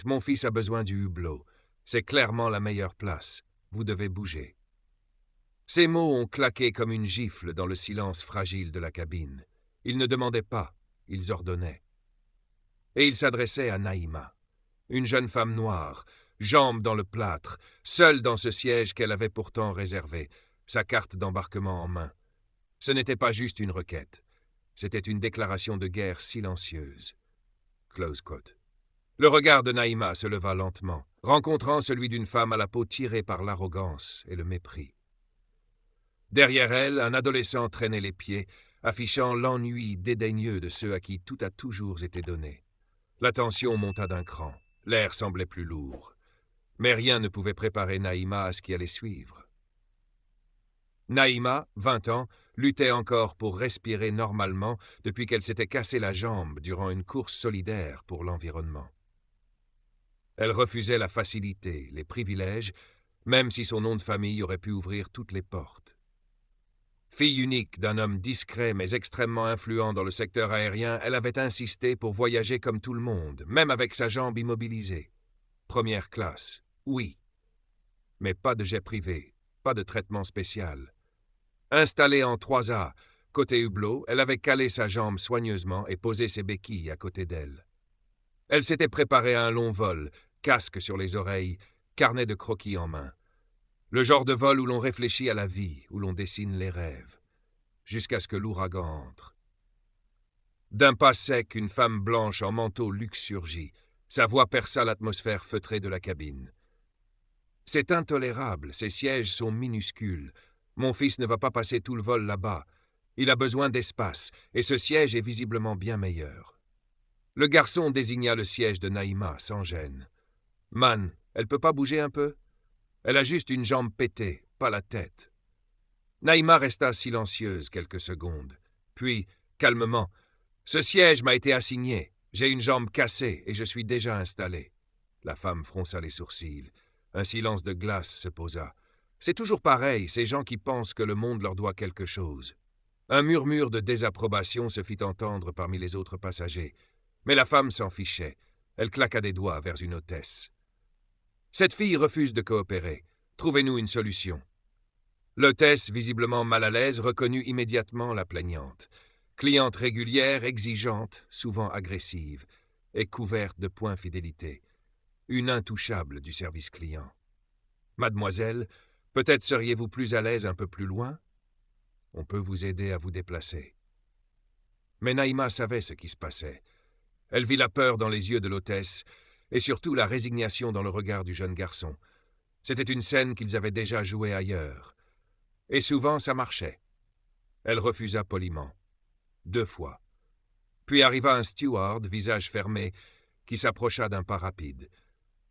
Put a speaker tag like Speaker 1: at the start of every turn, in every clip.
Speaker 1: Mon fils a besoin du hublot. C'est clairement la meilleure place. Vous devez bouger. » Ces mots ont claqué comme une gifle dans le silence fragile de la cabine. Ils ne demandaient pas, ils ordonnaient. Et ils s'adressaient à Naïma, une jeune femme noire, jambes dans le plâtre, seule dans ce siège qu'elle avait pourtant réservé, sa carte d'embarquement en main. Ce n'était pas juste une requête, c'était une déclaration de guerre silencieuse. Close quote. Le regard de Naïma se leva lentement, rencontrant celui d'une femme à la peau tirée par l'arrogance et le mépris. Derrière elle, un adolescent traînait les pieds, affichant l'ennui dédaigneux de ceux à qui tout a toujours été donné. La tension monta d'un cran, l'air semblait plus lourd. Mais rien ne pouvait préparer Naïma à ce qui allait suivre. Naïma, 20 ans, luttait encore pour respirer normalement depuis qu'elle s'était cassé la jambe durant une course solidaire pour l'environnement. Elle refusait la facilité, les privilèges, même si son nom de famille aurait pu ouvrir toutes les portes. Fille unique d'un homme discret mais extrêmement influent dans le secteur aérien, elle avait insisté pour voyager comme tout le monde, même avec sa jambe immobilisée. Première classe, oui. Mais pas de jet privé, pas de traitement spécial. Installée en 3A, côté hublot, elle avait calé sa jambe soigneusement et posé ses béquilles à côté d'elle. Elle s'était préparée à un long vol, casque sur les oreilles, carnet de croquis en main. Le genre de vol où l'on réfléchit à la vie, où l'on dessine les rêves, jusqu'à ce que l'ouragan entre. D'un pas sec, une femme blanche en manteau luxe surgit. Sa voix perça l'atmosphère feutrée de la cabine. « C'est intolérable, ces sièges sont minuscules. Mon fils ne va pas passer tout le vol là-bas. Il a besoin d'espace, et ce siège est visiblement bien meilleur. » Le garçon désigna le siège de Naïma sans gêne. « Man, elle peut pas bouger un peu ? Elle a juste une jambe pétée, pas la tête. » Naïma resta silencieuse quelques secondes. Puis, calmement, « Ce siège m'a été assigné. J'ai une jambe cassée et je suis déjà installé. » La femme fronça les sourcils. Un silence de glace se posa. C'est toujours pareil, ces gens qui pensent que le monde leur doit quelque chose. Un murmure de désapprobation se fit entendre parmi les autres passagers. Mais la femme s'en fichait. Elle claqua des doigts vers une hôtesse. « Cette fille refuse de coopérer. Trouvez-nous une solution. » L'hôtesse, visiblement mal à l'aise, reconnut immédiatement la plaignante. Cliente régulière, exigeante, souvent agressive, et couverte de points fidélité. Une intouchable du service client. « Mademoiselle, peut-être seriez-vous plus à l'aise un peu plus loin ? On peut vous aider à vous déplacer. » Mais Naïma savait ce qui se passait. Elle vit la peur dans les yeux de l'hôtesse, et surtout la résignation dans le regard du jeune garçon. C'était une scène qu'ils avaient déjà jouée ailleurs. Et souvent, ça marchait. Elle refusa poliment. 2 fois. Puis arriva un steward, visage fermé, qui s'approcha d'un pas rapide.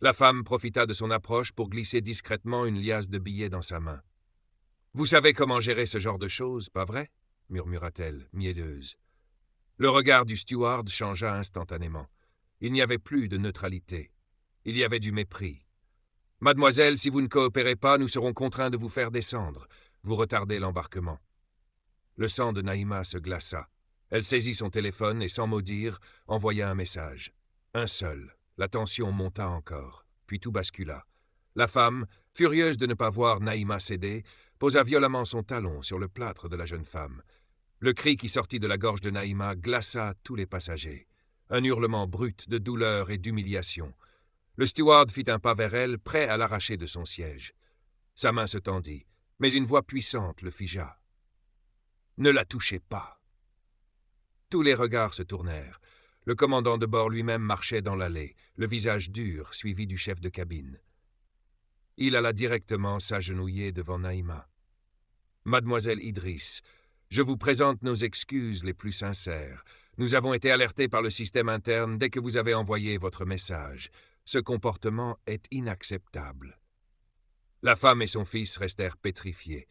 Speaker 1: La femme profita de son approche pour glisser discrètement une liasse de billets dans sa main. « Vous savez comment gérer ce genre de choses, pas vrai ?» murmura-t-elle, mielleuse. Le regard du steward changea instantanément. Il n'y avait plus de neutralité. Il y avait du mépris. « Mademoiselle, si vous ne coopérez pas, nous serons contraints de vous faire descendre. Vous retardez l'embarquement. » Le sang de Naïma se glaça. Elle saisit son téléphone et, sans mot dire, envoya un message. Un seul. La tension monta encore, puis tout bascula. La femme, furieuse de ne pas voir Naïma céder, posa violemment son talon sur le plâtre de la jeune femme. Le cri qui sortit de la gorge de Naïma glaça tous les passagers. Un hurlement brut de douleur et d'humiliation. Le steward fit un pas vers elle, prêt à l'arracher de son siège. Sa main se tendit, mais une voix puissante le figea. « Ne la touchez pas !» Tous les regards se tournèrent. Le commandant de bord lui-même marchait dans l'allée, le visage dur, suivi du chef de cabine. Il alla directement s'agenouiller devant Naïma. « Mademoiselle Idriss, je vous présente nos excuses les plus sincères. Nous avons été alertés par le système interne dès que vous avez envoyé votre message. Ce comportement est inacceptable. » La femme et son fils restèrent pétrifiés.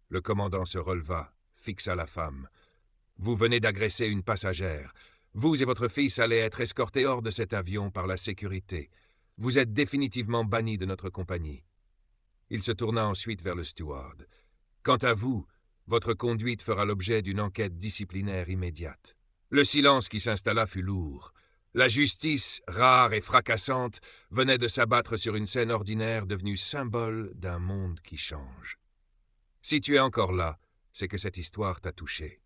Speaker 1: Le commandant se releva, fixa la femme. « Vous venez d'agresser une passagère. Vous et votre fils allez être escortés hors de cet avion par la sécurité. Vous êtes définitivement bannis de notre compagnie. » Il se tourna ensuite vers le steward. « Quant à vous, votre conduite fera l'objet d'une enquête disciplinaire immédiate. » Le silence qui s'installa fut lourd. La justice, rare et fracassante, venait de s'abattre sur une scène ordinaire devenue symbole d'un monde qui change. Si tu es encore là, c'est que cette histoire t'a touché.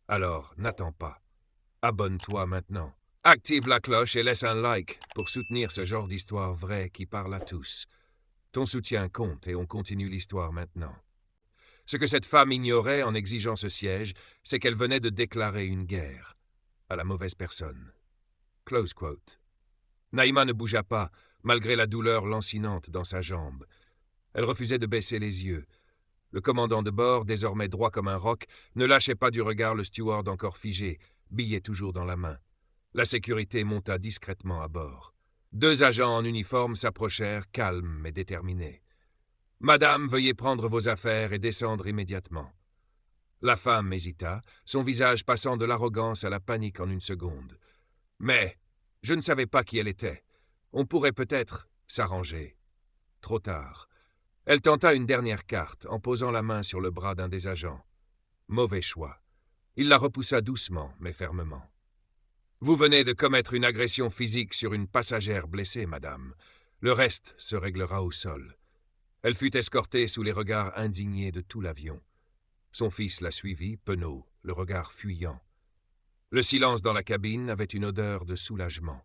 Speaker 1: Alors, n'attends pas. Abonne-toi maintenant. Active la cloche et laisse un like pour soutenir ce genre d'histoire vraie qui parle à tous. Ton soutien compte et on continue l'histoire maintenant. Ce que cette femme ignorait en exigeant ce siège, c'est qu'elle venait de déclarer une guerre à la mauvaise personne. Close quote. Naïma ne bougea pas, malgré la douleur lancinante dans sa jambe. Elle refusait de baisser les yeux. Le commandant de bord, désormais droit comme un roc, ne lâchait pas du regard le steward encore figé, billet toujours dans la main. La sécurité monta discrètement à bord. 2 agents en uniforme s'approchèrent, calmes mais déterminés. « Madame, veuillez prendre vos affaires et descendre immédiatement. » La femme hésita, son visage passant de l'arrogance à la panique en une seconde. « Mais je ne savais pas qui elle était. On pourrait peut-être s'arranger. » Trop tard. Elle tenta une dernière carte en posant la main sur le bras d'un des agents. Mauvais choix. Il la repoussa doucement mais fermement. « Vous venez de commettre une agression physique sur une passagère blessée, madame. Le reste se réglera au sol. » Elle fut escortée sous les regards indignés de tout l'avion. Son fils la suivit, penaud, le regard fuyant. Le silence dans la cabine avait une odeur de soulagement.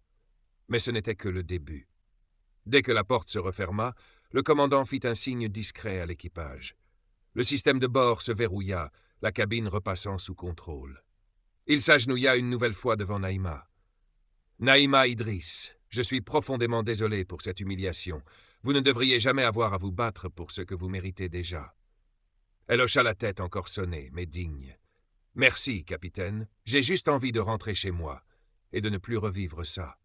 Speaker 1: Mais ce n'était que le début. Dès que la porte se referma, le commandant fit un signe discret à l'équipage. Le système de bord se verrouilla, la cabine repassant sous contrôle. Il s'agenouilla une nouvelle fois devant Naïma. « Naïma Idriss, je suis profondément désolé pour cette humiliation. Vous ne devriez jamais avoir à vous battre pour ce que vous méritez déjà. » Elle hocha la tête encore sonnée, mais digne. « Merci, capitaine. J'ai juste envie de rentrer chez moi et de ne plus revivre ça. »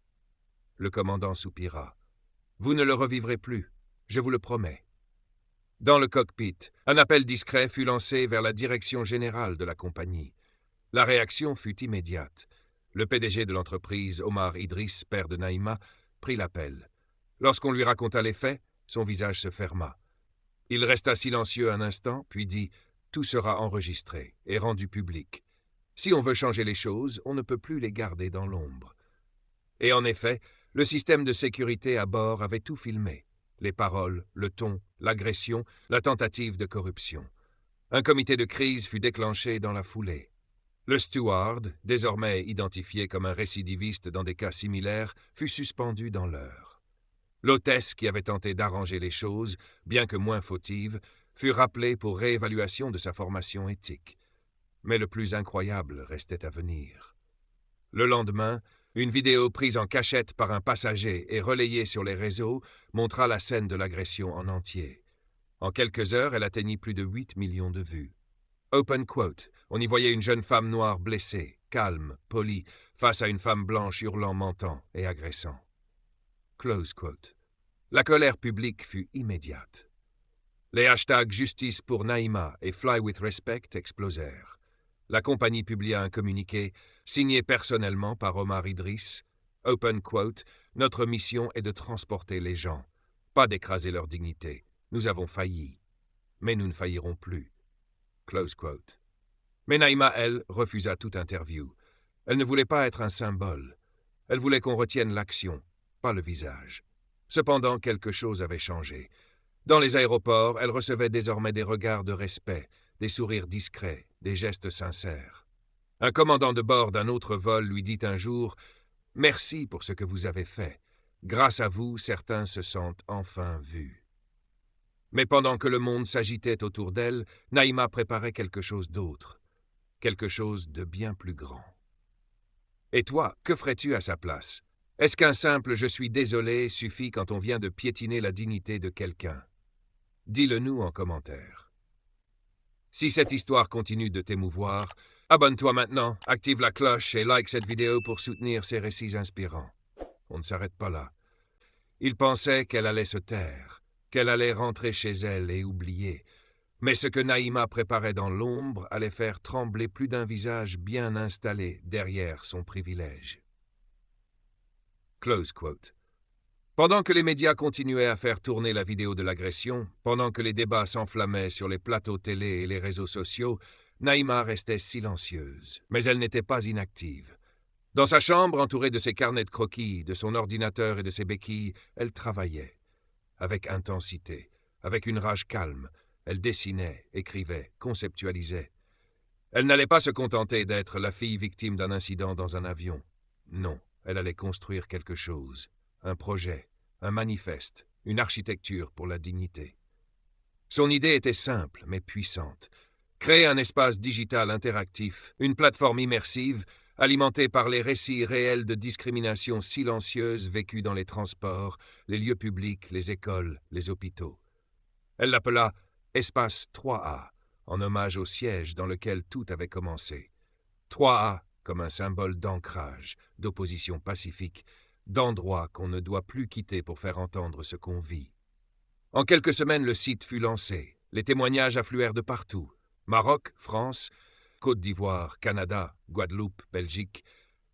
Speaker 1: Le commandant soupira. « Vous ne le revivrez plus, je vous le promets. » Dans le cockpit, un appel discret fut lancé vers la direction générale de la compagnie. La réaction fut immédiate. Le PDG de l'entreprise, Omar Idriss, père de Naïma, prit l'appel. Lorsqu'on lui raconta les faits, son visage se ferma. Il resta silencieux un instant, puis dit « Tout sera enregistré et rendu public. Si on veut changer les choses, on ne peut plus les garder dans l'ombre. » Et en effet, le système de sécurité à bord avait tout filmé. Les paroles, le ton, l'agression, la tentative de corruption. Un comité de crise fut déclenché dans la foulée. Le steward, désormais identifié comme un récidiviste dans des cas similaires, fut suspendu dans l'heure. L'hôtesse qui avait tenté d'arranger les choses, bien que moins fautive, fut rappelée pour réévaluation de sa formation éthique. Mais le plus incroyable restait à venir. Le lendemain, une vidéo prise en cachette par un passager et relayée sur les réseaux montra la scène de l'agression en entier. En quelques heures, elle atteignit plus de 8 millions de vues. Open quote, on y voyait une jeune femme noire blessée, calme, polie, face à une femme blanche hurlant, mentant et agressant. Close quote. La colère publique fut immédiate. Les hashtags « Justice pour Naïma » et « Fly with Respect » explosèrent. La compagnie publia un communiqué, signé personnellement par Omar Idriss. Open quote, « Notre mission est de transporter les gens, pas d'écraser leur dignité. Nous avons failli, mais nous ne faillirons plus. » Close quote. Mais Naïma, elle, refusa toute interview. Elle ne voulait pas être un symbole. Elle voulait qu'on retienne l'action, pas le visage. Cependant, quelque chose avait changé. Dans les aéroports, elle recevait désormais des regards de respect, des sourires discrets, des gestes sincères. Un commandant de bord d'un autre vol lui dit un jour « Merci pour ce que vous avez fait. Grâce à vous, certains se sentent enfin vus. » Mais pendant que le monde s'agitait autour d'elle, Naïma préparait quelque chose d'autre, quelque chose de bien plus grand. Et toi, que ferais-tu à sa place? Est-ce qu'un simple « je suis désolé » suffit quand on vient de piétiner la dignité de quelqu'un? Dis-le nous en commentaire. Si cette histoire continue de t'émouvoir, abonne-toi maintenant, active la cloche et like cette vidéo pour soutenir ces récits inspirants. On ne s'arrête pas là. Il pensait qu'elle allait se taire, qu'elle allait rentrer chez elle et oublier. Mais ce que Naïma préparait dans l'ombre allait faire trembler plus d'un visage bien installé derrière son privilège. Close quote. Pendant que les médias continuaient à faire tourner la vidéo de l'agression, pendant que les débats s'enflammaient sur les plateaux télé et les réseaux sociaux, Naïma restait silencieuse, mais elle n'était pas inactive. Dans sa chambre, entourée de ses carnets de croquis, de son ordinateur et de ses béquilles, elle travaillait. Avec intensité, avec une rage calme, elle dessinait, écrivait, conceptualisait. Elle n'allait pas se contenter d'être la fille victime d'un incident dans un avion. Non, elle allait construire quelque chose, un projet, un manifeste, une architecture pour la dignité. Son idée était simple, mais puissante. Créer un espace digital interactif, une plateforme immersive, alimentée par les récits réels de discrimination silencieuse vécue dans les transports, les lieux publics, les écoles, les hôpitaux. Elle l'appela Espace 3A, en hommage au siège dans lequel tout avait commencé. 3A comme un symbole d'ancrage, d'opposition pacifique, d'endroit qu'on ne doit plus quitter pour faire entendre ce qu'on vit. En quelques semaines, le site fut lancé. Les témoignages affluèrent de partout. Maroc, France, Côte d'Ivoire, Canada, Guadeloupe, Belgique.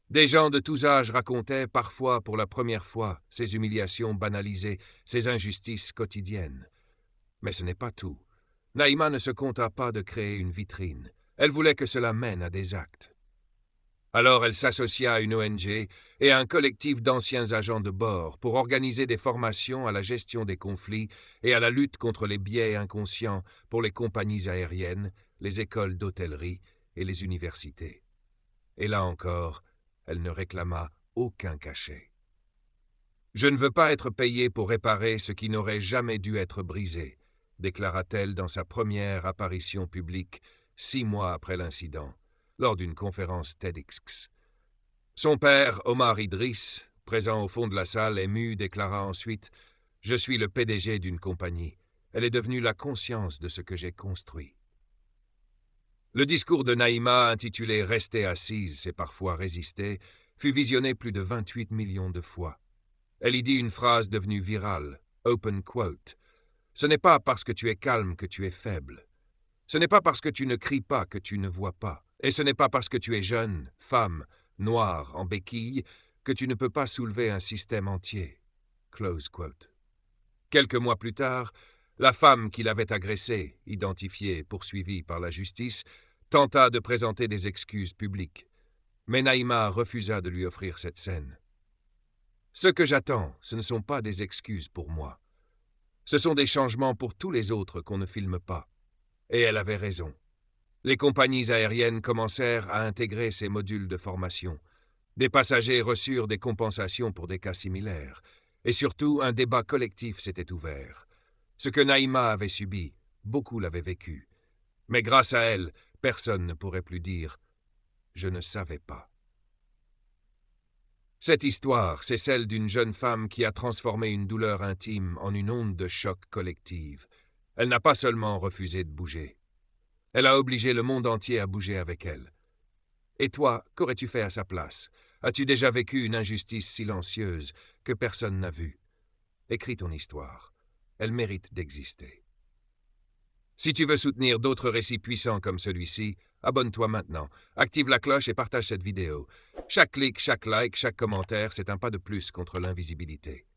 Speaker 1: Des gens de tous âges racontaient, parfois pour la première fois, ces humiliations banalisées, ces injustices quotidiennes. Mais ce n'est pas tout. Naïma ne se contenta pas de créer une vitrine. Elle voulait que cela mène à des actes. Alors elle s'associa à une ONG et à un collectif d'anciens agents de bord pour organiser des formations à la gestion des conflits et à la lutte contre les biais inconscients pour les compagnies aériennes, les écoles d'hôtellerie et les universités. Et là encore, elle ne réclama aucun cachet. « Je ne veux pas être payée pour réparer ce qui n'aurait jamais dû être brisé », déclara-t-elle dans sa première apparition publique 6 mois après l'incident, lors d'une conférence TEDx. Son père, Omar Idriss, présent au fond de la salle, ému, déclara ensuite « Je suis le PDG d'une compagnie. Elle est devenue la conscience de ce que j'ai construit. » Le discours de Naïma, intitulé « Rester assise, c'est parfois résister », fut visionné plus de 28 millions de fois. Elle y dit une phrase devenue virale, open quote. « Ce n'est pas parce que tu es calme que tu es faible. Ce n'est pas parce que tu ne cries pas que tu ne vois pas. Et ce n'est pas parce que tu es jeune, femme, noire, en béquille, que tu ne peux pas soulever un système entier. » Close quote. Quelques mois plus tard, la femme qui l'avait agressée, identifiée et poursuivie par la justice, tenta de présenter des excuses publiques. Mais Naïma refusa de lui offrir cette scène. « Ce que j'attends, ce ne sont pas des excuses pour moi. Ce sont des changements pour tous les autres qu'on ne filme pas. » Et elle avait raison. Les compagnies aériennes commencèrent à intégrer ces modules de formation. Des passagers reçurent des compensations pour des cas similaires. Et surtout, un débat collectif s'était ouvert. Ce que Naïma avait subi, beaucoup l'avaient vécu. Mais grâce à elle, personne ne pourrait plus dire « Je ne savais pas ». Cette histoire, c'est celle d'une jeune femme qui a transformé une douleur intime en une onde de choc collective. Elle n'a pas seulement refusé de bouger. Elle a obligé le monde entier à bouger avec elle. Et toi, qu'aurais-tu fait à sa place? As-tu déjà vécu une injustice silencieuse que personne n'a vue? Écris ton histoire. Elle mérite d'exister. Si tu veux soutenir d'autres récits puissants comme celui-ci, abonne-toi maintenant, active la cloche et partage cette vidéo. Chaque clic, chaque like, chaque commentaire, c'est un pas de plus contre l'invisibilité.